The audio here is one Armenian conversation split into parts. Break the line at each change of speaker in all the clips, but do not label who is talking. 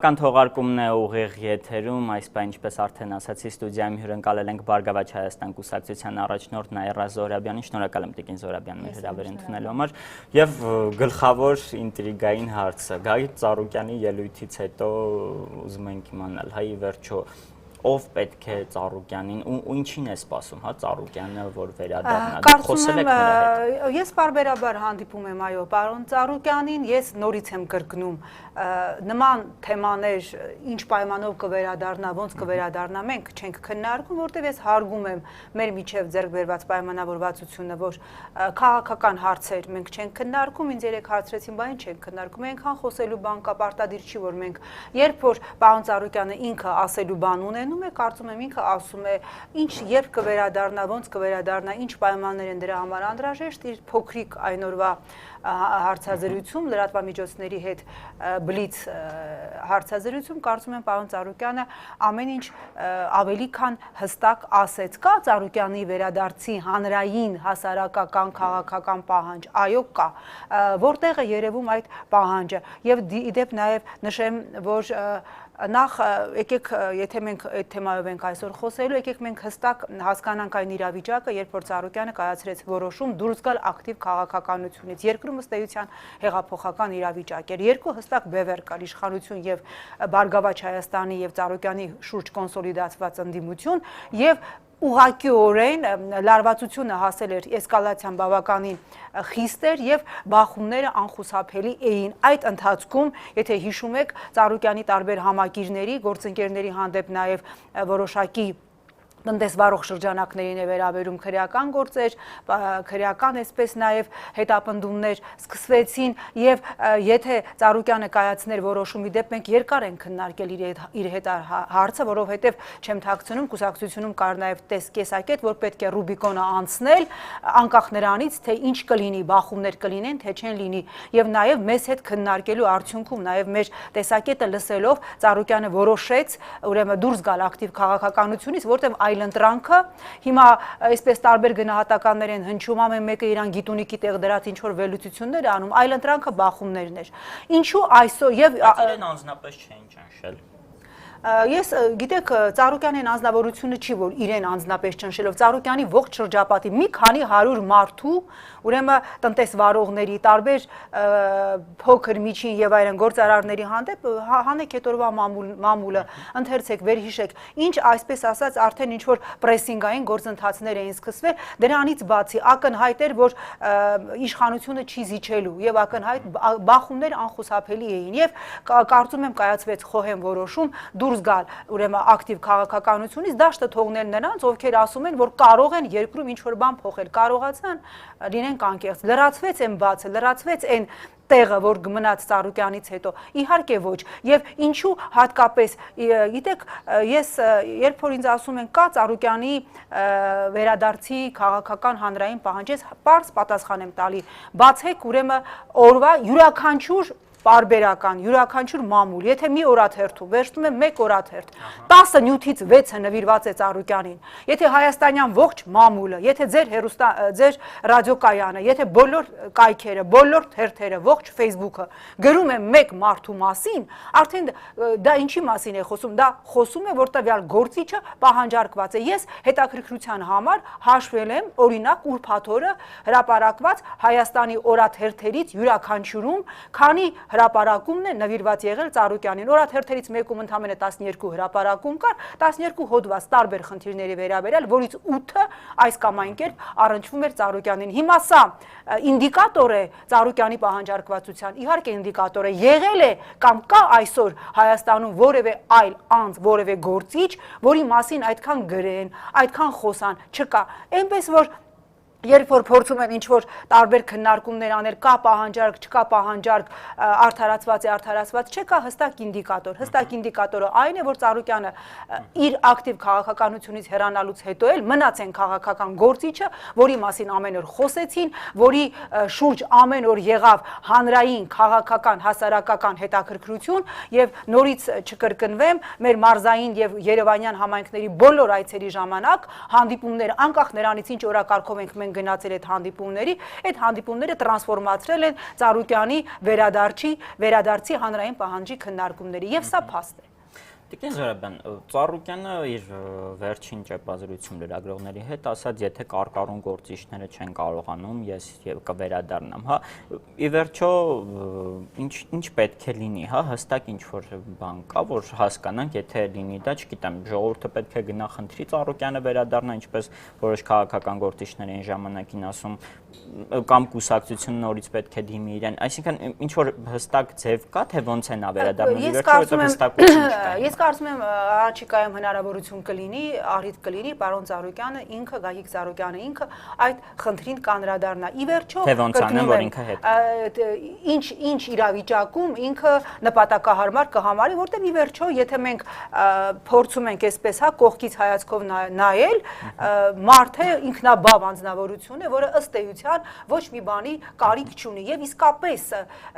Կան թողարկումն է ուղիղ եթերում, այս բան ինչպես արդեն ասացի, ստուդիայում հյուրընկալել ենք Բարգավաճ Հայաստան կուսակցության առաջնորդ Նաիրա Զոհրաբյանին, շնորհակալ եմ Տիկին Զոհրաբյան մեր հրավեր ընդունելու համար, եւ գլխավոր ինտրիգային հարցը, Գագիկ Ծառուկյանի ելույթից հետո ուզում ենք իմանալ, հայ վերջո ով պետք է Ծառուկյանին ու ինչին է սպասում, հա, Ծառուկյանը, որ վերադառնա, խոսել եք նրա հետ։
Ես բարբերաբար հանդիպում եմ, այո, պարոն Ծառուկյանին, ես նորից եմ կրկնում, նման թեմաներ ինչ պայմանով կվերադառնա, ոնց կվերադառնա, մենք չենք քննարկում, որտեղ ես հարգում եմ մեր միջև ձեռք բերված պայմանավորվածությունը, որ քաղաքական հարցեր մենք չենք քննարկում, ինձ երեք հարցրեցին, բա ինչ չենք քննարկում, այնքան խոսելու բան կա, պարտադիր չի, որ մենք երբ որ պարոն Ծառուկյանը ինքը ասելու բան ունենում է, կարծում եմ ինքը ասում է, ինչ երբ կվերադառնա, ոնց կվերադառնա, ինչ պայմաններ են դրա համար անհրաժեշտ, իր փոքրիկ այն օրվա հարցազրույցում լրատվամիջոցների հետ բլից հարցազրույցում կարծում եմ պարոն Ծառուկյանը ամեն ինչ ավելի քան հստակ ասեց, կա Ծառուկյանի վերադարձի հանրային հասարակական քաղաքական պահանջ, այո կա, որտեղ է երևում այդ պահանջը եւ իդեպ նաեւ նշեմ, որ նախ եկեք եթե մենք այդ թեմայով ենք այսօր խոսելու, եկեք մենք հստակ հասկանանք այն իրավիճակը, երբ որ Ծառուկյանը կայացրեց որոշում դուրս գալ ակտիվ քաղաքականությունից, երկրում ըստ էության հեղափոխական իրավիճակ էր, երկու հստակ բևեռ կար, իշխանություն եւ Բարգավաճ Հայաստանի եւ Ծառուկյանի շուրջ կոնսոլիդացված ընդդիմություն եւ ուղղակիորեն լարվածությունը հասել էր էսկալացիան բավականին խիստ էր եւ բախումները անխուսափելի էին այդ ընթացքում եթե հիշում եք Ծառուկյանի տարբեր համակիրների գործընկերների հանդեպ նաեւ որոշակի տնտեսվարող շրջանակներին է վերաբերում քրեական գործեր, քրեական այսպես նաև հետապնդումներ սկսվեցին եւ եթե Ծառուկյանը կայացներ որոշումի դեպ մենք երկար ենք քննարկել իր հետ հարցը, որովհետեւ չեմ թաքցնում կուսակցությունում կար նաև տեսակետ, որ պետք է Ռուբիկոնը անցնել, անկախ նրանից թե ինչ կլինի, բախումներ կլինեն, թե չեն լինի եւ նաև մեզ հետ քննարկելու արդյունքում նաև մեր տեսակետը լսելով Ծառուկյանը որոշեց ուրեմն դուրս գալ ակտիվ քաղաքականությունից, որտեղ այլընտրանքը հիմա այսպես տարբեր գնահատականներ են հնչում ամեն մեկը իրան գիտունիքի տեղ դրած ինչ որ վերլուծություններ անում այլընտրանքը բախումներն էր ինչու այսօր եւ
իրեն անձնապես չէին ճնշել
Ես գիտեք Ծառուկյանի անձնավորությունը չի որ իրեն անձնապես ճնշելով Ծառուկյանի ողջ շրջապատի մի քանի 100 մարդու ուրեմն տնտեսվարողների տարբեր փոքր միջին եւ այլն գործարարների հանդեպ հանեք այդ օրվա մամուլը ընթերցեք վերհիշեք ինչ այսպես ասած արդեն ինչ որ պրեսինգային գործընթացներ էին սկսվել դրանից բացի ակնհայտ էր որ իշխանությունը չի զիջելու եւ ակնհայտ բախումներ անխուսափելի էին եւ կարծում եմ կայացվեց խոհեմ որոշում դուրս գալ ուրեմն ակտիվ քաղաքականությունից դաշտը թողնել նրանց ովքեր ասում են որ կարող են երկրում ինչ որ բան փոխել կարողացան լինենք անկեղծ լրացվեց այն բացը լրացվեց այն տեղը որ մնաց Ծառուկյանից հետո իհարկե ոչ եւ ինչու հատկապես գիտեք ես երբ որ ինձ ասում են կա Ծառուկյանի վերադարձի քաղաքական հանրային պահանջես պարզ պատասխան եմ տալի բացեք ուրեմն օրվա յուրաքանչյուր Պարբերական, յուրաքանչյուր մամուլ, եթե մի օրաթերթում վերցնում եմ մեկ օրաթերթ, 10 նյութից 6-ը նվիրված է Ծառուկյանին, եթե հայաստանյան ողջ մամուլը, եթե ձեր ռադիոկայանը, եթե բոլոր կայքերը, բոլոր թերթերը, ողջ Facebook-ը գրում են մեկ մարդու մասին, արդեն դա ինչի մասին է խոսում, դա խոսում է, որ տվյալ գործիչը պահանջարկված է։ Ես հետաքրքրության համար հաշվել եմ, օրինակ, ուրբաթ օրը հրապարակված Հայաստանի օրաթերթերից յուրաքանչյուրում, քանի հրապարակումն է նվիրված եղել Ծառուկյանին օրաթերթերից մեկում ընդամենը 12 հրապարակում կար 12 հոդված տարբեր խնդիրների վերաբերյալ որից 8-ը այս կամ այն կերպ առնչվում էր Ծառուկյանին հիմա սա ինդիկատոր է Ծառուկյանի պահանջարկվածության իհարկե ինդիկատոր է եղել է կամ կա այսօր Հայաստանում որևէ այլ անձ որևէ գործիչ որի մասին այդքան գրեն այդքան խոսան չկա այնպես որ Երբ որ փորձում են ինչ-որ տարբեր քննարկումներ անել, կա պահանջարկ, չկա պահանջարկ, արդարացված է, արդարացված չէ, կա հստակ ինդիկատոր։ Հստակ ինդիկատորը այն է, որ Ծառուկյանը իր ակտիվ քաղաքականությունից հեռանալուց հետո էլ մնաց են քաղաքական գործիչը, որի մասին ամեն օր խոսեցին, որի շուրջ ամեն օր եղավ հանրային, քաղաքական, հասարակական հետաքրքրություն եւ նորից չկրկնվեմ, մեր մարզային եւ Երևանյան համայնքների բոլոր այցերի ժամանակ հանդիպումներ անկախ նրանից ինչ օրակարգով ենք մենք են գնացել այդ հանդիպումները տրանսֆորմացրել են Ծառուկյանի վերադարձի հանրային պահանջի քննարկումների եւ սա փաստ է։
Տիկին Զորաբյան, Ծառուկյանը իր վերջին ճեպազրույցում լրագրողների հետ ասաց, եթե կարկառուն գործիչները չեն կարողանում, ես կվերադառնամ, հա։ Ի վերջո ինչ պետք է լինի, հա, հստակ ինչ-որ բան կա, որ հասկանանք, եթե լինի դա, չգիտեմ, ժողովուրդը պետք է գնա խնդրի Ծառուկյանը վերադառնա, ինչպես որոշ քաղաքական գործիչներ այն ժամանակին ասում, կամ կուսակցությունը նորից պետք է դիմի իրեն, այսինքն ինչ-որ հստակ ձև կա, թե ոնց է նա վերադառնում, ի վերջո դա հստակություն չկա։
Ես կարծում եմ առաջիկայում հնարավորություն կլինի, առիթ կլինի պարոն Ծառուկյանը ինքը, Գագիկ Ծառուկյանը ինքը այդ խնդրին կանրադառնա։ Ի վերջո
կրկնում եմ,
ինչ իրավիճակում ինքը նպատակահարմար կհամարի, որտեղ ի վերջո եթե մենք փորձում ենք այսպես հա կողքից հայացքով նայել, մարդը ինքնաբավ անձնավորություն է, որը ըստ էության ոչ մի բանի կարիք չունի եւ իսկապես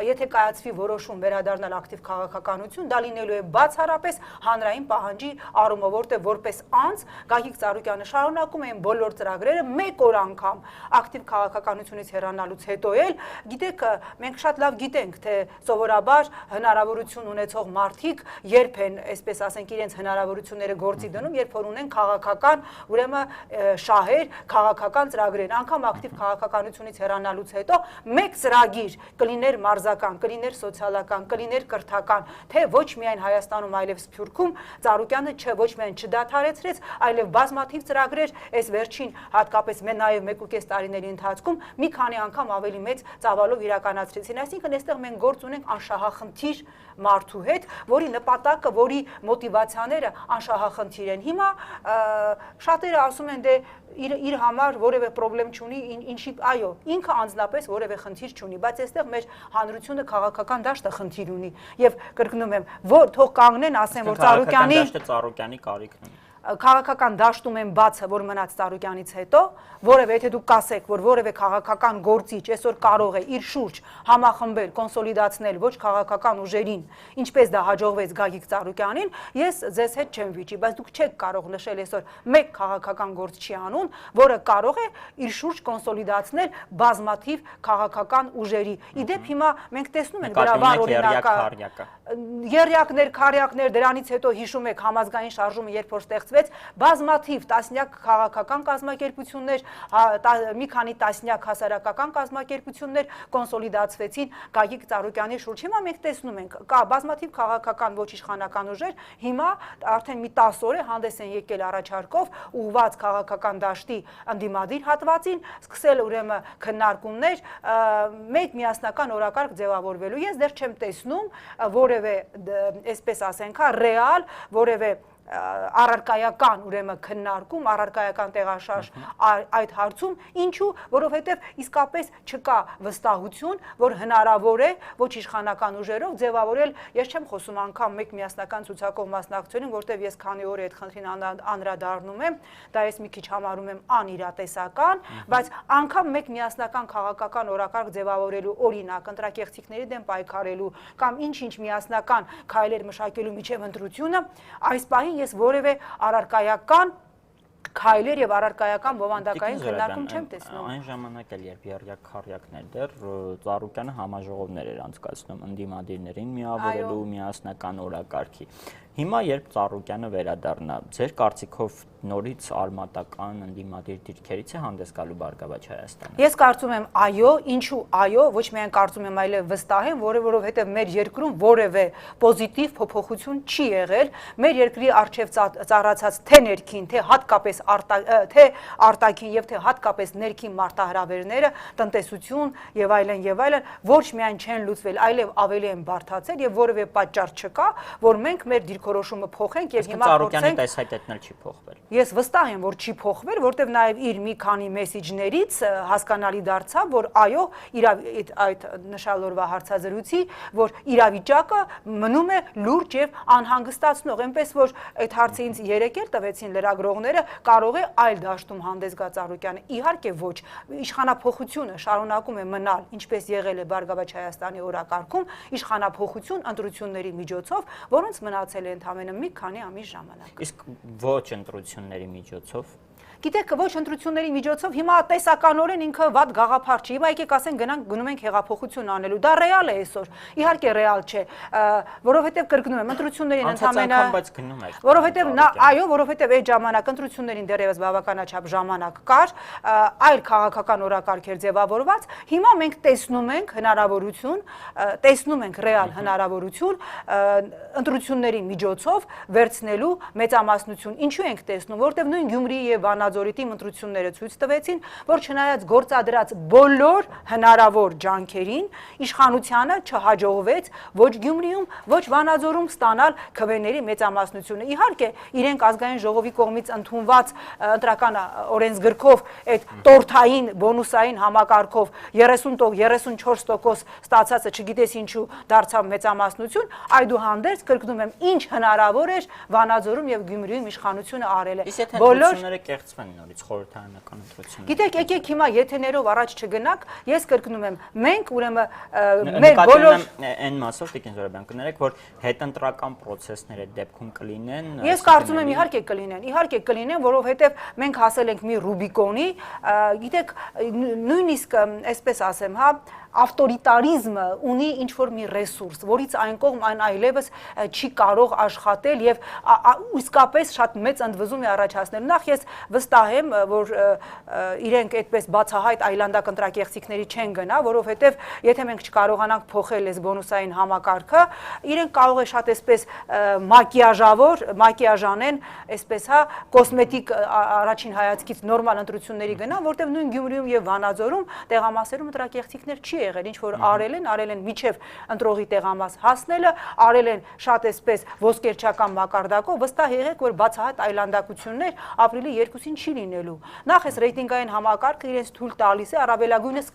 եթե կայացվի որոշում վերադառնալ ակտիվ քաղաքականություն, դա լինելու է բացառապես հանրային պահանջի առումով, որտեղ որպես անձ Գագիկ Ծառուկյանը շարունակում են բոլոր ծրագրերը մեկ օր անգամ ակտիվ քաղաքականությունից հեռանալուց հետո էլ գիտեք մենք շատ լավ գիտենք թե սովորաբար հնարավորություն ունեցող մարդիկ երբ են այսպես ասենք իրենց հնարավորությունները գործի դնում, երբ որ ունեն քաղաքական ուրեմն շահեր, քաղաքական ծրագրեր, անգամ ակտիվ քաղաքականությունից հեռանալուց հետո մեկ ծրագիր կլիներ մարզական, կլիներ սոցիալական, կլիներ կրթական, թե ոչ միայն Հայաստանում, այլև Սփյուռքում Ծառուկյանը ոչ միայն չդադարեցրեց, այլև բազմաթիվ ծրագրեր այս վերջին հատկապես նաև 1.5 տարիների ընթացքում մի քանի անգամ ավելի մեծ ծավալով իրականացրեցին։ Այսինքն այստեղ մենք գործ ունենք անշահախնդիր մարդու հետ, որի նպատակը, որի մոտիվացիաները անշահախնդիր են։ Հիմա շատերը ասում են դե իր համար որևէ խնդրեմ չունի, ինչի այո, ինքը անձնապես որևէ խնդիր չունի, բայց այստեղ մեր հանրությունը քաղաքական դաշտը խնդիր ունի եւ կրկնում եմ, որ թող կանգնեն, ասեն, որ
Ծառուկյանի կարիքն ունի։
Քաղաքական դաշտում են բացը, որ մնաց Ծառուկյանից հետո, որևէ եթե դուք կասեք, որ որևէ քաղաքական գործիչ այսօր կարող է իր շուրջ համախմբել, կոնսոլիդացնել ոչ քաղաքական ուժերին, ինչպես դա հաջողվեց Գագիկ Ծառուկյանին, ես ձեզ հետ չեմ վիճի, բայց դուք չեք կարող նշել այսօր մեկ քաղաքական գործչի անուն, որը կարող է իր շուրջ կոնսոլիդացնել բազմաթիվ քաղաքական ուժերի։ Իդեպ հիմա մենք տեսնում ենք դրա վառ օրինակը։ Եռյակներ, քառյակներ, դրանից հետո հիշում եք համազգային շարժումը, երբ որ ստեղծվեց, բազմաթիվ տասնյակ քաղաքական կազմակերպություններ, մի քանի տասնյակ հասարակական կազմակերպություններ կոնսոլիդացվեցին Գագիկ Ծառուկյանի շուրջ։ Հիմա մենք տեսնում ենք, կա բազմաթիվ քաղաքական ոչ իշխանական ուժեր, հիմա արդեն մի 10 օր է հանդես են եկել առաջարկով ուղղված քաղաքական դաշտի ընդդիմադիր հատվածին, սկսել ուրեմն քննարկումներ մեկ միասնական օրակարգ ձևավորվելու։ Ես դեռ չեմ տեսնում որևէ այսպես ասենք, ռեալ որևէ առարկայական ուրեմն քննարկում, առարկայական տեղաշարժ այդ հարցում, ինչու, որովհետև իսկապես չկա վստահություն, որ հնարավոր է ոչ իշխանական ուժերով ձևավորել, ես չեմ խոսում անգամ մեկ միասնական ցուցակով մասնակցությունին, որտեղ ես քանի օր է այդ խնդրին անդրադառնում եմ, դա ես մի քիչ համարում եմ անիրատեսական, բայց անգամ մեկ միասնական քաղաքական օրակարգ ձևավորելու, օրինակ, ընտրակեղծիքների դեմ պայքարելու կամ ինչ-ինչ միասնական քայլեր մշակելու միջև ընտրությունը, այս պահին ես որևէ առարկայական քայլեր եւ առարկայական բովանդակային քննարկում չեմ տեսնում։
Այն ժամանակ էլ երբ եռյակ-քառյակներ դեռ Ծառուկյանը համաժողովներ էր անցկացնում ընդդիմադիրներին միավորելու միասնական օրակարգի։ Հիմա երբ Ծառուկյանը վերադառնա, ձեր կարծիքով նորից արմատական ընդդիմադիր դիրքերից է հանդես գալու Բարգավաճ Հայաստանը։
Ես կարծում եմ այո, ինչու այո, ոչ միայն կարծում եմ, այլև վստահ եմ, որովհետև մեր երկրում որևէ պոզիտիվ փոփոխություն չի եղել, մեր երկրի արժև ծառացած թե ներքին, թե հատկապես արտաքին եւ թե հատկապես ներքին մարտահրավերները, տնտեսություն եւ այլն, ոչ միայն չեն լուծվել, այլև ավելի են բարդացել եւ որևէ պատճառ չկա, որ մենք մեր դիրքորոշումը փոխենք եւ հիմա
Ծառուկյանի տեսակետն էլ չի փոխվել։
Ես վստահ եմ, որ չի փոխվել, որտեվ նաև իր մի քանի մեսիջներից հասկանալի դարձավ, որ այո, այդ նշալ օրվա հարցազրույցի, որ իրավիճակը մնում է լուրջ եւ անհանգստացնող, այնպես որ այդ հարցը ինձ երեկ էլ տվեցին լրագրողները, կարող է այլ դաշտում հանդես գա Ծառուկյանը։ Իհարկե ոչ, իշխանափոխությունը շարունակում է մնալ, ինչպես եղել է Բարգավաճ Հայաստանի օրակարգում, իշխանափոխություն ընտրությունների միջոցով, որոնց մնացել է ընդամենը մի քանի ամիս ժամանակ։
Իսկ ոչ ընտրությունների միջոցով։
Գիտեք, ոչ ընտրությունների միջոցով հիմա տեսականորեն ինքը վատ գաղափար չի։ Հիմա եկեք ասենք գնանք գնում ենք հեղափոխություն անելու։ Դա ռեալ է այսօր։ Իհարկե ռեալ չէ, որովհետև կրկնում եմ, ընտրություններին ընդհանրապես որովհետև այո, որովհետև այդ ժամանակ ընտրություններին դեռևս բավականաչափ ժամանակ կար, այլ քաղաքական օրակարգ էր ձևավորված։ Հիմա մենք տեսնում ենք հնարավորություն, տեսնում ենք ռեալ հնարավորություն ընտրությունների միջոցով վերցնելու մեծամասնություն։ Ինչու ենք տեսնում, որտեղ նույն Գյումրիի եւ Վանաձորի թիմ ընտրությունները ցույց տվեցին, որ չնայած գործադրած բոլոր հնարավոր ջանքերին, իշխանությանը չհաջողվեց ոչ Գյումրիում, ոչ Վանաձորում ստանալ քվեների մեծամասնությունը։ Իհարկե, իրենք ազգային ժողովի կողմից ընդունված ընտրական օրենսգրքով այդ տորթային բոնուսային համակարգով 34% ստացածը չգիտես ինչու դարձավ մեծամասնություն, այդուհանդերձ կրկնում եմ, ինչ հնարավոր էր Վանաձորում եւ Գյումրիում իշխանությունը արել է։
Բոլորները կեղծվեն նորից խորհրդարանական ընտրությունները։
Գիտեք, եկեք հիմա եթեներով առաջ չգնանք, ես կրկնում եմ, մենք ուրեմն մեր բոլոր
այն մասով Տիկին Զոհրաբյան կներեք, որ հետընտրական process-ները դեպքում կլինեն։
Ես կարծում եմ իհարկե կլինեն, որովհետև մենք հասել ենք մի Ռուբիկոնի, գիտեք, նույնիսկ այսպես ասեմ, հա, ավտորիտարիզմը ունի ինչ-որ մի ռեսուրս, որից այն կողմ այն այլևս չի կարող աշխատել եւ իսկապես շատ մեծ ընդվզում է առաջացնել։ Նախ ես վստահ եմ, որ իրենք այդպես բացահայտ այլանդակ ընտրակեղծիքների չեն գնա, որովհետեւ եթե մենք չկարողանանք փոխել այս բոնուսային համակարգը, իրենք կարող է շատ այսպես մակիաժանեն, այսպես հա, կոսմետիկ առաջին հայացքից նորմալ ընտրությունների գնան, որտեղ նույն Գյումրիում եւ Վանաձորում տեղամասերում ընտրակեղծիքներ չի եղել, ինչ որ արել են միջև ընտրողի տեղամաս հասնելը, արել են շատ այսպես ոսկերչական մակարդակով, վստահ եղեք, որ բացահայտ այլանդակություններ ապրիլի 2-ին չի լինելու։ Նախ այս ռեյտինգային համակարգը իրենց թույլ տալիս է առավելագույնս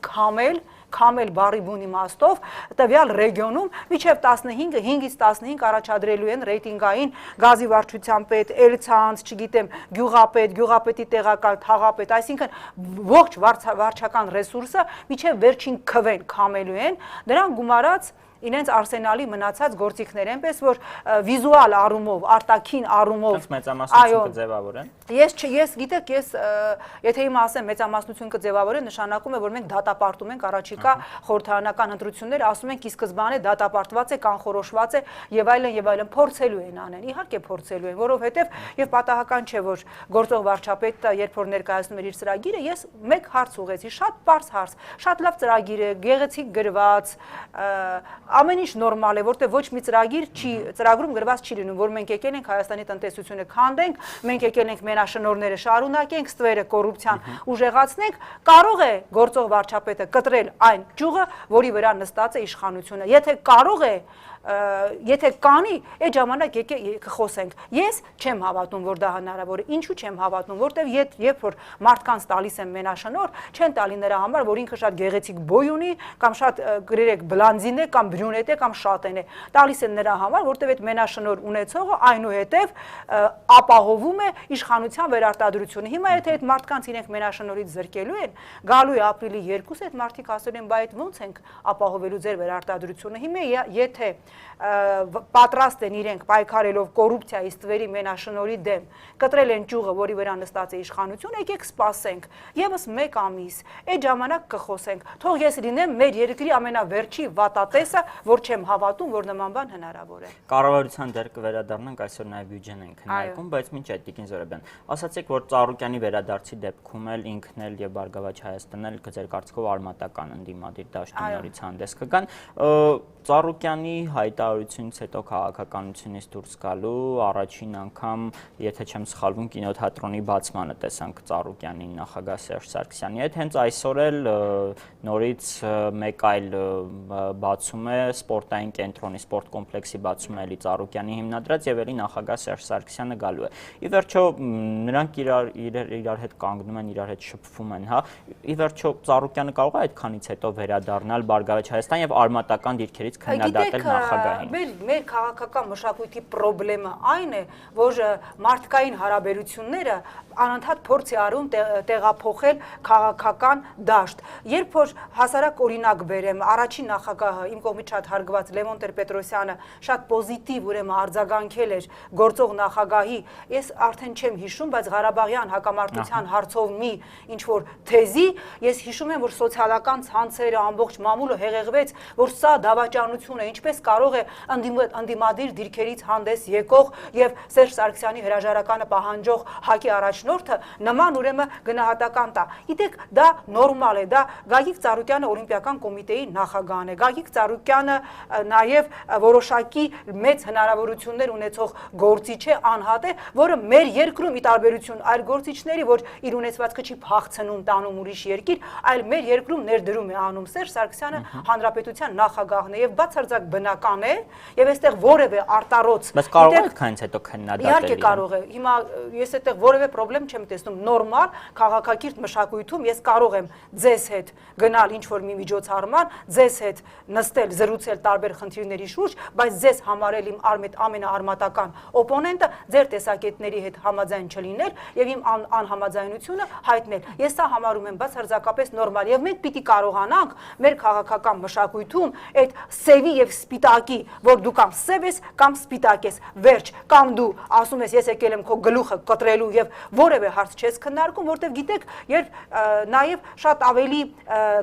քամել բառի բուն իմաստով տվյալ ռեգիոնում միջև 5-ից 15 առաջադրելու են ռեյտինգային գազի վարչության պետ, էլցանց, չգիտեմ, գյուղապետի տեղակալ, թաղապետ, այսինքն ողջ վարչական ռեսուրսը միջև վերջին քվեն քամելու են, նրանք գումարած իրենց արսենալի մնացած գործիքներ, այնպես որ վիզուալ առումով, արտաքին առումով
մեծամասնություն կձևավորեն։
Ես գիտեք, եթե հիմա ասեմ մեծամասնություն կձևավորեն, նշանակում է, որ մենք դատապարտում ենք առաջիկա խորհրդարանական ընտրությունները, ասում ենք ի սկզբանե դատապարտված է, կանխորոշված է եւ այլն, փորձելու են անեն։ Իհարկե փորձելու են, որովհետեւ եւ պատահական չէ, որ գործող վարչապետը երբ որ ներկայացնում էր իր ծրագիրը, ես մեկ հարց ուղեցի, շատ պարզ հարց, շատ լավ ծրագիր է, գեղեցիկ գրված, ամեն ինչ նորմալ է, որտեղ ոչ մի ծրագրում գրված չի լինում, որ մենք եկել ենք Հայաստանի տնտեսությունը քանդենք, մենք եկել ենք մենաշնորհները շարունակենք, ստվերը կոռուպցիան ուժեղացնենք, կարող է գործող վարչապետը կտրել այն ճյուղը, որի վրա նստած է իշխանությունը։ Եթե կանի, այդ ժամանակ կխոսենք։ Ես չեմ հավատում, որ դա հնարավոր է։ Ինչու չեմ հավատում, որտեղ երբ որ մարդկանց տալիս են մենաշնորհ, չեն տալի նրա համար, որ ինքը շատ գեղեցիկ բոյ ունի, կամ շատ գրերեք բլանդին է, կամ բրյունետ է, կամ շատեն է։ Տալիս են նրա համար, որտեղ այդ մենաշնորհ ունեցողը այնուհետև ապահովում է իշխանության վերարտադրությունը։ Հիմա եթե այդ մարդկանց իրենք մենաշնորհից զրկելու են, գալու է ապրիլի 2-ը, այդ մարդիկ ասել են, բայց ո՞նց ենք ապահովելու ձեր վերարտադրությունը։ Հիմա եթե պատրաստ են իրենք պայքարելով կոռուպցիայի ստվերի մենաշնորհի դեմ, կտրել են ճյուղը, որի վրա նստած է իշխանությունը, եկեք սպասենք եւս 1 ամիս, այդ ժամանակ կխոսենք։ Թող ես լինեմ մեր երկրի ամենավերջի վատատեսը, որ չեմ հավատում, որ նման բան հնարավոր է։
Կառավարության դեր կվերադառնանք, այսօր նաեւ բյուջեն ենք քննարկում, բայց մինչ այդ Տիկին Զոհրաբյան, ասացեք, որ Ծառուկյանի վերադարձի դեպքում էլ ինքն էլ եւ Բարգավաճ Հայաստանն էլ ձեր կարծիքով արմատական ընդդիմադիր դաշտի հանդես կգան։ Ծառուկյանի հայտարարությունից հետո քաղաքականությունից դուրս գալու առաջին անգամ, եթե չեմ սխալվում, կինոթատրոնի բացմանը տեսանք Ծառուկյանի նախագահ Սերժ Սարգսյանի հետ, հենց այսօր էլ նորից մեկ այլ բացում է սպորտային կենտրոնի, սպորտ կոմպլեքսի բացում է էլի Ծառուկյանի հիմնադրած եւ էլի նախագահ Սերժ Սարգսյանը գալու է։ Ի վերջո նրանք իրար հետ կանգնում են, իրար հետ շփվում են, հա։ Ի վերջո Ծառուկյանը կարող է այդքանից հետո վերադառնալ Բարգավաճ Հայաստան եւ արմատական դիրքերից քննադատել նախագահին։
Մեր քաղաքական մշակույթի խնդրեմը այն է, որ մարդկային հարաբերությունները անընդհատ փորձ է արում տեղափոխել քաղաքական դաշտ։ Երբ որ հասարակ օրինակ բերեմ, առաջին նախագահը իմ կողմից շատ հարգված Լևոն Տեր-Պետրոսյանը շատ պոզիտիվ ուրեմն արձագանքել էր գործող նախագահի, ես արդեն չեմ հիշում, բայց Ղարաբաղյան հակամարտության հարցով մի ինչ որ թեզի, ես հիշում եմ, որ սոցիալական ցանցերը ամբողջ մամուլը հեղեղվեց, որ սա դավաճանություն է, ինչպես կարող է ընդդիմադիր դիրքերից հանդես եկող եւ Սերժ Սարգսյանի հրաժարականը պահանջող ՀԱԿ-ի առաջնորդը նման ուրեմն գնահատական տա։ Գիտեք, դա նորմալ է, դա Գագիկ Ծառուկյանը Օլիմպիական կոմիտեի նախագահն է, Գագիկ Ծառուկյանը նաև որոշակի մեծ հնարավորություններ ունեցող գործիչ է, անհատ է, որը մեր երկրում ի տարբերություն այլ գործիչների, որ իր ունեցվածքը չի փախցնում տանում ուրիշ երկիր, այլ մեր երկրում ներդրում է անում։ Սերժ Սարգսյանը հանրապետության նախագահն է եւ բացարձակ բնական է եւ այստեղ որևէ արտառոց։
Բայց կարող է քանից հետո քննադատել։
Իհարկե կարող է։ Հիմա ես այդտեղ որևէ խնդրեմ չեմ տեսնում։ Նորմալ քաղաքակիրթ մշակույթում ես կարող եմ ձեզ հետ գնալ ինչ որ մի միջոցառման, ձեզ հետ նստել, զրուցել տարբեր խնդիրների շուրջ, բայց ձեզ համարել իմ ամենաարմատական օպոնենտը, ձեր տեսակետների հետ համաձայն չլինել եւ իմ անհամաձայնությունը հայտնել։ Ես սա համարում եմ բացարձակապես նորմալ եւ մենք պիտի կարողանանք մեր քաղաքական մշակույթում այդ սևի եւ սպիտակի, որ դու կամ սև ես կամ սպիտակ ես, վերջ, կամ դու ասում ես ես եկել եմ քո գլուխը կտրելու եւ որևէ հարց չես քննարկում, որտեվ գիտեք, երբ նաեւ շատ ավելի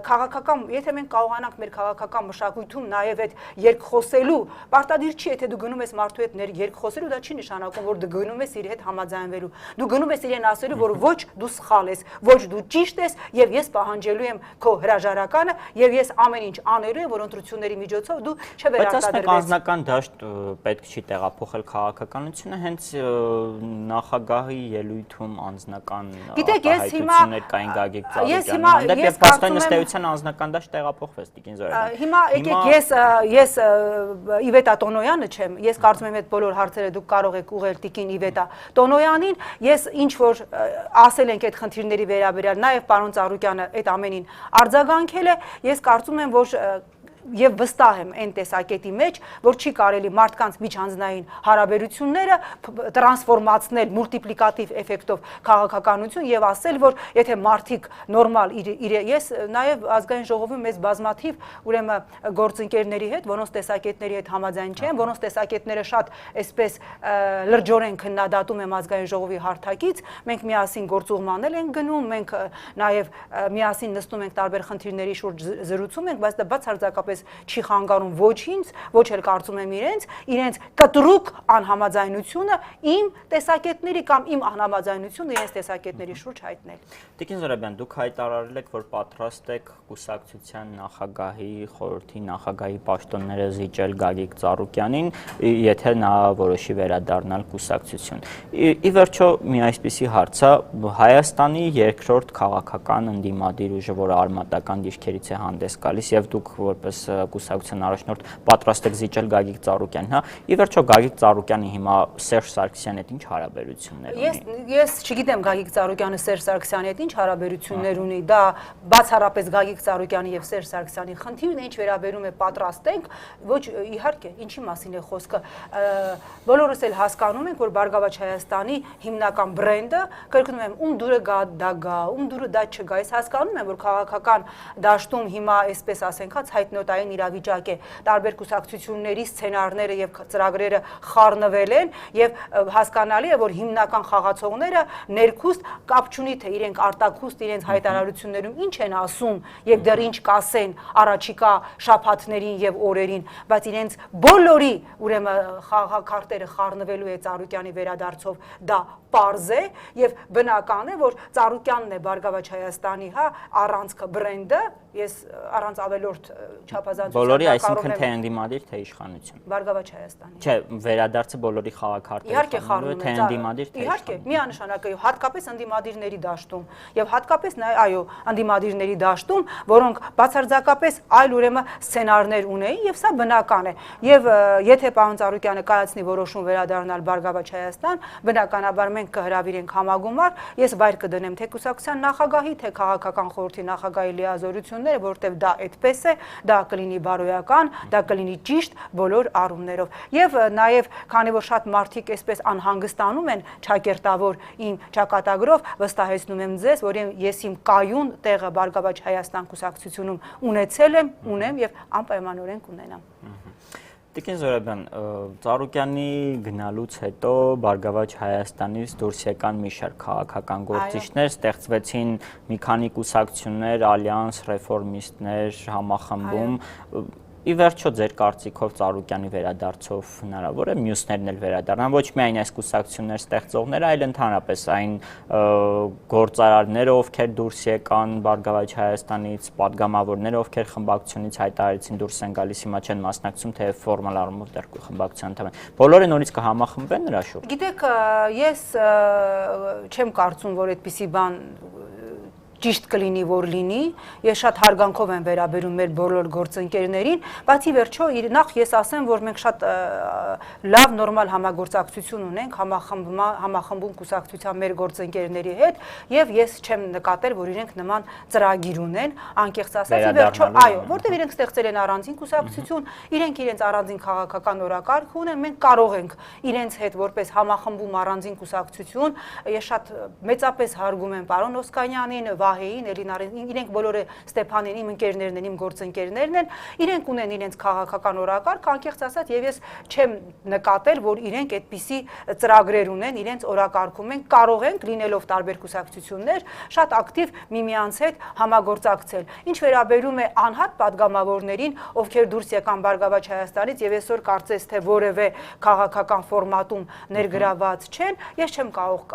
քաղաքական, եթե մենք կարողանանք մեր քաղաքական մշակույթում նաև այդ երկխոսելու, պարտադիր չի, եթե դու գնում ես մարդու հետ երկխոսելու, դա չի նշանակում, որ դու գնում ես իր հետ համաձայնվելու։ Դու գնում ես իրեն ասելու, որ ոչ դու սխալ ես, ոչ դու ճիշտ ես, եւ ես պահանջելու եմ քո հրաժարականը, եւ ես ամեն ինչ անելու եմ, որ ընտրությունների միջոցով դու չվերարտադրվես։
Բայց անձնական դաշտ պետք չի տեղափոխել քաղաքականությունը, հենց նախագահի ելույթում անձնական արտահայտություններ կային Գագիկ Ծառուկյանի հանդեպ, եւ փաստորեն ըստեյության անձնական դաշտ տեղափոխվեց Տիկին Զոհրաբյան։
Հիմա եկեք ես Իվետա Տոնոյանը չեմ, ես կարծում եմ այդ բոլոր հարցերը դուք կարող եք ուղղել Տիկին Իվետա Տոնոյանին, ես ինչ որ ասել ենք այդ խնդիրների վերաբերյալ, նաեւ պարոն Ծառուկյանը այդ ամենին արձագանքել է, ես կարծում եմ, որ եւ վստահ եմ այն տեսակետի մեջ, որ չի կարելի մարդկանց միջանձնային հարաբերությունները տրանսֆորմացնել մուլտիպլիկատիվ էֆեկտով քաղաքականություն եւ ասել, որ եթե մարդիկ նորմալ ես նաեւ ազգային ժողովում մեծ բազմաթիվ ուրեմն գործընկերների հետ, որոնց տեսակետների հետ համաձայն չեմ, որոնց տեսակետները շատ այսպես լրջորեն քննադատում եմ ազգային ժողովի հարթակից, մենք միասին գործուղմանել ենք գնում, մենք նաեւ միասին նստում ենք տարբեր խնդիրների շուրջ զրուցում ենք, բայց դա բացարձակապես չի խանգարում ոչ ինձ, ոչ էլ կարծում եմ իրենց կտրուկ անհամաձայնությունը իմ տեսակետների կամ իմ անհամաձայնությունը իրենց տեսակետների շուրջ հայտնել։
Տիկին Զոհրաբյան, դուք հայտարարել եք, որ պատրաստ եք կուսակցության նախագահի, խորհրդի նախագահի պաշտոնները զիջել Գագիկ Ծառուկյանին, եթե նա որոշի վերադառնալ կուսակցություն։ Ի վերջո մի այսպիսի հարց է, Հայաստանի երկրորդ քաղաքական ընդդիմադիր ուժը, որը արմատական դիրքերից է հանդես գալիս, եւ դուք որպես կուսակցության առաջնորդ պատրաստ եք զիջել Գագիկ Ծառուկյանին, հա։ Ի վերջո Գագիկ Ծառուկյանը հիմա Սերժ Սարգսյանի հետ ինչ հարաբերություններ ունի։
Ես չգիտեմ Գագիկ Ծառուկյանը Սերժ Սարգսյանի հետ ինչ հարաբերություններ ունի, դա բացառապես Գագիկ Ծառուկյանի եւ Սերժ Սարգսյանի խնդիրն է, ինչ վերաբերում է պատրաստ ենք, ոչ իհարկե, ինչի մասին է խոսքը։ Բոլորս էլ հասկանում ենք, որ Բարգավաճ Հայաստանի հիմնական բրենդը, կրկնում եմ, ում դուրը գա, դա գա, ում դուրը դա չգա։ Ես հասկանում եմ, որ քաղաքական դաշտում հիմա այսպես ասենք, հայտնոտային իրավիճակ է, տարբեր կուսակցությունների սցենարները եւ ծրագրերը խառնվել են եւ հասկանալի է, որ հիմնական խաղացողները ներքուստ կապ չունի, թե իրենք արտաքուստ իրենց հայտարարություններում ինչ են ասում եւ դեռ ինչ կասեն առաջիկա շաբաթներին եւ օրերին, բայց իրենց բոլորի ուրեմն խաղակարտերը խառնվելու է Ծառուկյանի վերադարձով, դա պարզ է եւ բնական է, որ Ծառուկյանն է Բարգավաճ Հայաստանի, հա, առանցքը բրենդը, ես առանց ավելորդ չափազանցության
բոլորի, այսինքն թե ընդդիմադիր, թե իշխանություն։
Բարգավաճ Հայաստանի։
Չէ, վերադարձը բոլորի խաղակարտերը խառնվում է, թե ընդդիմադիր, թե
իհարկե, միանշանակ է, հատկապես ընդդիմադիրների դաշտում եւ հատկապես այո, ընդդիմադիրների դաշտում, որոնք բացարձակապես այլ ուրեմն սցենարներ ունեին եւ սա բնական է։ Եվ եթե պարոն Ծառուկյանը կայացնի որոշում վերադառնալ Բարգավաճ Հայաստան, բնականաբար մենք կհրավիրենք համագումար, ես վայր կդնեմ թե կուսակցության նախագահի, թե քաղաքական խորհրդի նախագահի լիազորությունները, որտեղ դա այդպես է, դա կլինի բարոյական, դա կլինի ճիշտ բոլոր առումներով։ Եվ նաև քանի որ շատ մարդիկ այսպես անհանգստանում են ճակերտավոր իմ ճակատագրով, վստահեցնում եմ ձեզ, որ ես իմ կայուն տեղը Բարգավաճ Հայաստան կուսակցությունում ունեցել եմ, ունեմ եւ անպայմանորեն կունենամ։
Տիկին Զոհրաբյան, Ծառուկյանի գնալուց հետո Բարգավաճ Հայաստանից դուրս եկան մի շարք քաղաքական գործիչներ, ստեղծվեցին մի քանի կուսակցություններ, Ալյանս, Ռեֆորմիստներ, Համախմբում։ Ի վերջո ձեր կարծիքով Ծառուկյանի վերադարձով հնարավոր է մյուսներն էլ վերադառնան, ոչ միայն այս կուսակցություններ ստեղծողները, այլ ընդհանրապես այն գործարարները, ովքեր դուրս եկան Բարգավաճ Հայաստանից, падգամավորները, ովքեր խմբակցությունից հայտարարեցին դուրս են գալիս, հիմա չեն մասնակցում, թեև ֆորմալ առումով դեռ խմբակցության անդամ են։ Բոլորը նորից կհամախմբվեն նրա շուրջ։
Գիտեք, ես չեմ կարծում, որ այդպիսի բան ճիշտ կլինի, որ լինի, ես շատ հարգանքով եմ վերաբերում մեր բոլոր գործընկերներին, բացի վերջո նախ ես ասեմ, որ մենք շատ լավ նորմալ համագործակցություն ունենք համախմբում կուսակցության մեր գործընկերների հետ եւ ես չեմ նկատել, որ իրենք նման ծրագիր ունեն, անկեղծ ասած, ի վերջո, այո, որտեղ իրենք ստեղծել են առանձին կուսակցություն, իրենք իրենց առանձին քաղաքական օրակարգ ունեն, մենք կարող ենք իրենց հետ որպես համախմբում առանձին կուսակցություն, ես շատ մեծապես հարգում եմ պարոն Օսկանյանին, Վահեին, Էլինարին, իրենք բոլորը Ստեփանին, իմ ընկերներն են, իմ գործընկերներն են, իրենք ունեն իրենց քաղաքական օրակարգ, անկեղծ ասած, եւ ես չեմ նկատել, որ իրենք այդպիսի ծրագրեր ունեն, իրենց օրակարգում են, կարող ենք լինելով տարբեր կուսակցություններ, շատ ակտիվ միմյանց հետ համագործակցել։ Ինչ վերաբերում է անհատ падգամավորներին, ովքեր դուրս եկան Բարգավաճ Հայաստանից եւ այսօր կարծես թե որևէ քաղաքական ֆորմատում ներգրաված չեն, ես չեմ կարող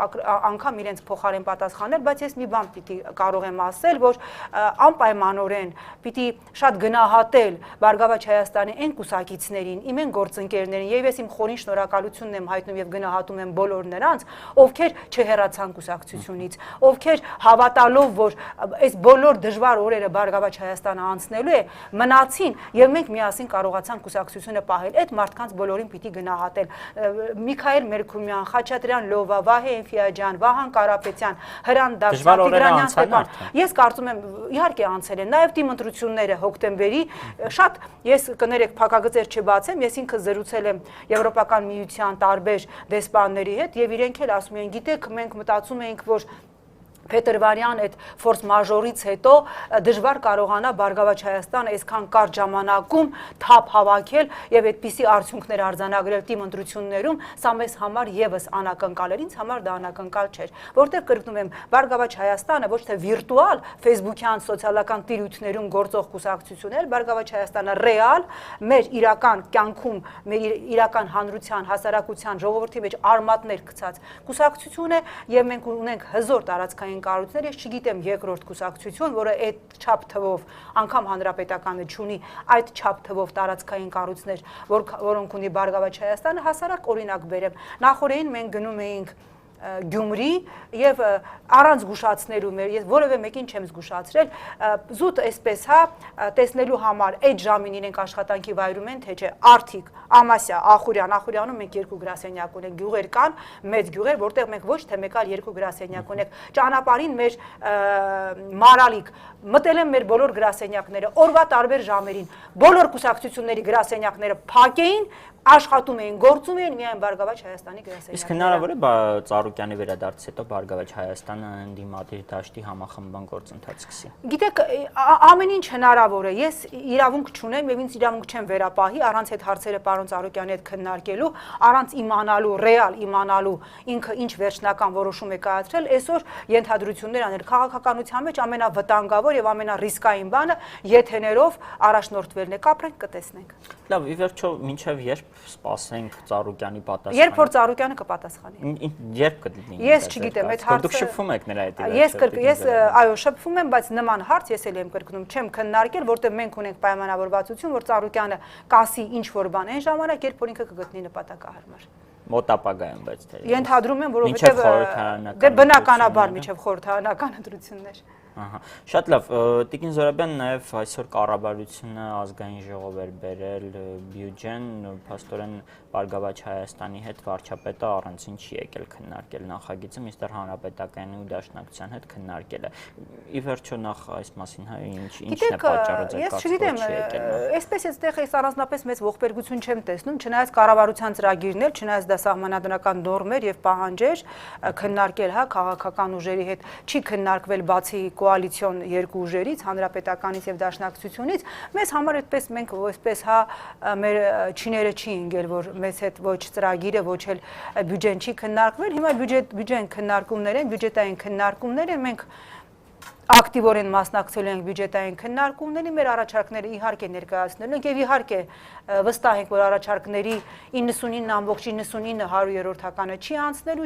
անգամ իրենց փոխարեն պատասխանել, բայց ես մի բան պիտի կարող եմ ասել, որ անպայմանորեն պիտի շատ գնահատել Բարգավաճ Հայաստանի այն կուսակիցներին, իմ այն գործընկերներին, եւ ես իմ խորին շնորհակալությունն եմ հայտնում եւ գնահատում եմ բոլոր նրանց, ովքեր չհեռացան կուսակցությունից, ովքեր հավատալով, որ այս բոլոր դժվար օրերը Բարգավաճ Հայաստանը անցնելու է, մնացին եւ մենք միասին կարողացանք կուսակցությունը պահել։ Այդ մարդկանց բոլորին պիտի գնահատել։ Միքայել Մերքումյան, Խաչատրյան Լովա, Վահե Էնֆիաջյան, Վահան Կարապետյան, Հրան Դավթյան, Տիգրանյան Ստեփան։ Ես կարծում եմ, իհարկե անցել են, նաև թիմ ընտրությունները հոկտեմբերի, շատ ես կներեք փակագծեր չբացեմ, ես ինքս զրուցել եմ Եվրոպական միության տարբեր դեսպանների հետ եւ իրենք էլ ասում են, գիտեք, մենք մտածում էինք, որ Փետրվարյան այդ ֆորս մաժորից հետո դժվար կարողանա Բարգավաճ Հայաստանը այսքան կարճ ժամանակում թափ հավաքել եւ այդպիսի արդյունքներ արձանագրել թիմ ընտրություններում, սա մեզ համար եւս անակնկալ էր, ինձ համար դա անակնկալ չէր, որտեղ կրկնում եմ, Բարգավաճ Հայաստանը ոչ թե վիրտուալ Facebook-յան սոցիալական տիրույթներում գործող կուսակցություն էր, Բարգավաճ Հայաստանը ռեալ մեր իրական կյանքում, մեր իրական հանրության, հասարակության, ժողովրդի մեջ արմատներ գցած կուսակցություն է եւ մենք ունենք հզոր տարածքային կառույցներ, ես չգիտեմ երկրորդ կուսակցություն, որը այդ չափ թվով անգամ հանրապետականը չունի այդ չափ թվով տարածքային կառույցներ, որոնք ունի Բարգավաճ Հայաստանը, հասարակ օրինակ բերեմ։ Նախորդին մենք գնում էինք Գյումրի եւ առանց զգուշացնելու մեր ես որևէ մեկին չեմ զգուշացրել զուտ այսպես հա տեսնելու համար այդ ժամին իրենք աշխատանքի վայրում են թե չէ Արթիկ Ամասիա Ախուրյանում մենք երկու գրասենյակ ունենք գյուղեր կան մեծ գյուղեր որտեղ մենք ոչ թե մեկ այլ երկու գրասենյակ ունենք ճանապարհին մեր Մարալիկ մտել են մեր բոլոր գրասենյակները օրվա տարբեր ժամերին բոլոր կուսակցությունների գրասենյակները փակ էին աշխատում էին, գործում էին միայն Բարգավաճ Հայաստանի գրասենյակները։
Իսկ հնարավոր է Ծառուկյանի վերադարձից հետո Բարգավաճ Հայաստանը ընդդիմադիր դաշտի համախմբման գործընթաց սկսի։
Գիտեք, ամեն ինչ հնարավոր է։ Ես իրավունք չունեմ եւ ինձ իրավունք չեմ վերապահի առանց այդ հարցերը պարոն Ծառուկյանի հետ քննարկելու, առանց իմանալու, ռեալ իմանալու ինքը ինչ վերջնական որոշում է կայացրել, այսօր ենթադրություններ անել քաղաքականության մեջ ամենավտանգավոր եւ ամենառիսկային բանը եթեներով առաջնորդվելն է, կապրենք, կտեսնենք։
Լավ, ի վերջո մինչև երբ սպասենք Ծառուկյանի պատասխանը։
Երբ որ Ծառուկյանը կպատասխանի։
Երբ կլինի։
Ես չգիտեմ, այդ հարցը։
Դուք շփվում եք նրա հետ։
Ես այո, շփվում եմ, բայց նման հարց ես էլ եմ կրկնում, չեմ քննարկել, որտեղ մենք ունենք պայմանավորվածություն, որ Ծառուկյանը կասի ինչ որ բան այն ժամանակ, երբ որ ինքը կգտնի նպատակահարմար։
Մոտ ապագայում, բայց թե։
Ենթադրում եմ, որովհետև դե բնականաբար միջև խորհրդարանական ընտրություններ։
Շատ լավ, Տիկին Զոհրաբյան, նաև այսօր կառավարությունը ազգային ժողով էր բերել բյուջեն, փաստորեն Բարգավաճ Հայաստանի հետ վարչապետը առանցին չի եկել քննարկել նախագիծը, մինչդեռ Հանրապետականի ու Դաշնակցության հետ քննարկել է։ Ի վերջո նախ այս մասին ինչն է պատճառը ձեր կարծիքով չի եկել։
Այսպես այստեղ ես առանձնապես մեծ ողբերգություն չեմ տեսնում, չնայած կառավարության ծրագիրն էլ, չնայած դա սահմանադրական նորմեր եւ պահանջեր քննարկել, հա, քաղաքական ուժերի հետ չի քննարկվել բացի կոալիցիոն երկու ուժերից, Հանրապետականից եւ Դաշնակցությունից, մեզ համար այդպես մենք այսպես հա մեր չիները չի ընկել, որ մեզ հետ ոչ ծրագիրը, ոչ էլ բյուջեն չի քննարկվել, հիմա բյուջեն քննարկումներ են, բյուջետային քննարկումներ են, մենք ակտիվորեն մասնակցել ենք բյուջետային քննարկումների, մեր առաջարկները իհարկե ներկայացնել ենք եւ իհարկե վստահ ենք, որ առաջարկների 99.99%-ը չի անցնելու,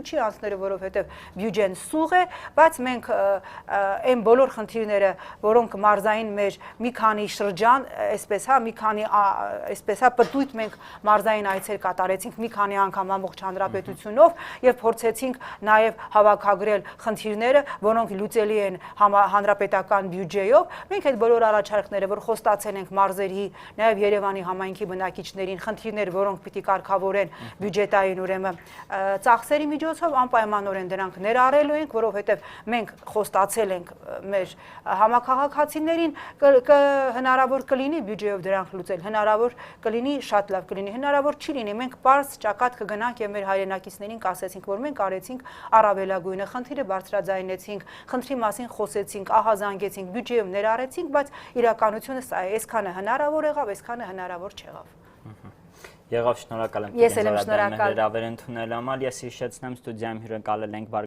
որովհետեւ բյուջեն սուղ է, բայց մենք այն բոլոր խնդիրները, որոնք մարզային մեր մի քանի շրջան, այսպես հա, մի քանի այսպես հա պտույտ մենք մարզային այցեր կատարեցինք մի քանի անգամ ամբողջ հանրապետությունով եւ փորձեցինք նաեւ հավաքագրել խնդիրները, որոնք լուծելի են հանրապետական բյուջեով, մենք այդ բոլոր առաջարկները, որ խոստացել ենք մարզերի, նաև Երևանի համայնքի բնակիչներին, խնդիրներ, որոնք պիտի կարգավորեն բյուջետային ուրեմն ծախսերի միջոցով, անպայմանորեն դրանք ներառելու ենք, որովհետև մենք խոստացել ենք մեր համաքաղաքացիներին, հնարավոր կլինի բյուջեով դրանք լուծել, հնարավոր կլինի, շատ լավ կլինի, հնարավոր չի լինի, մենք պարզ ճակատ կգնանք եւ մեր հայրենակիցներին կասեցինք, որ մենք արեցինք առավելագույնը, խնդիրը բարձրաձայնեցինք, խնդրի մասին խոսեցինք, ահազանգեցինք, բյուջեում ներառեցինք, բայց իրականությունը սա է, այսքանը հնարավոր եղավ, այսքանը հնարավոր չեղավ։
Եղավ, շնորհակալ եմ։
Ես էլ եմ շնորհակալ։
Մեր հրավեր ընդունելու համար, ես հիշեցնեմ ստուդիայում հյուրընկալել ենք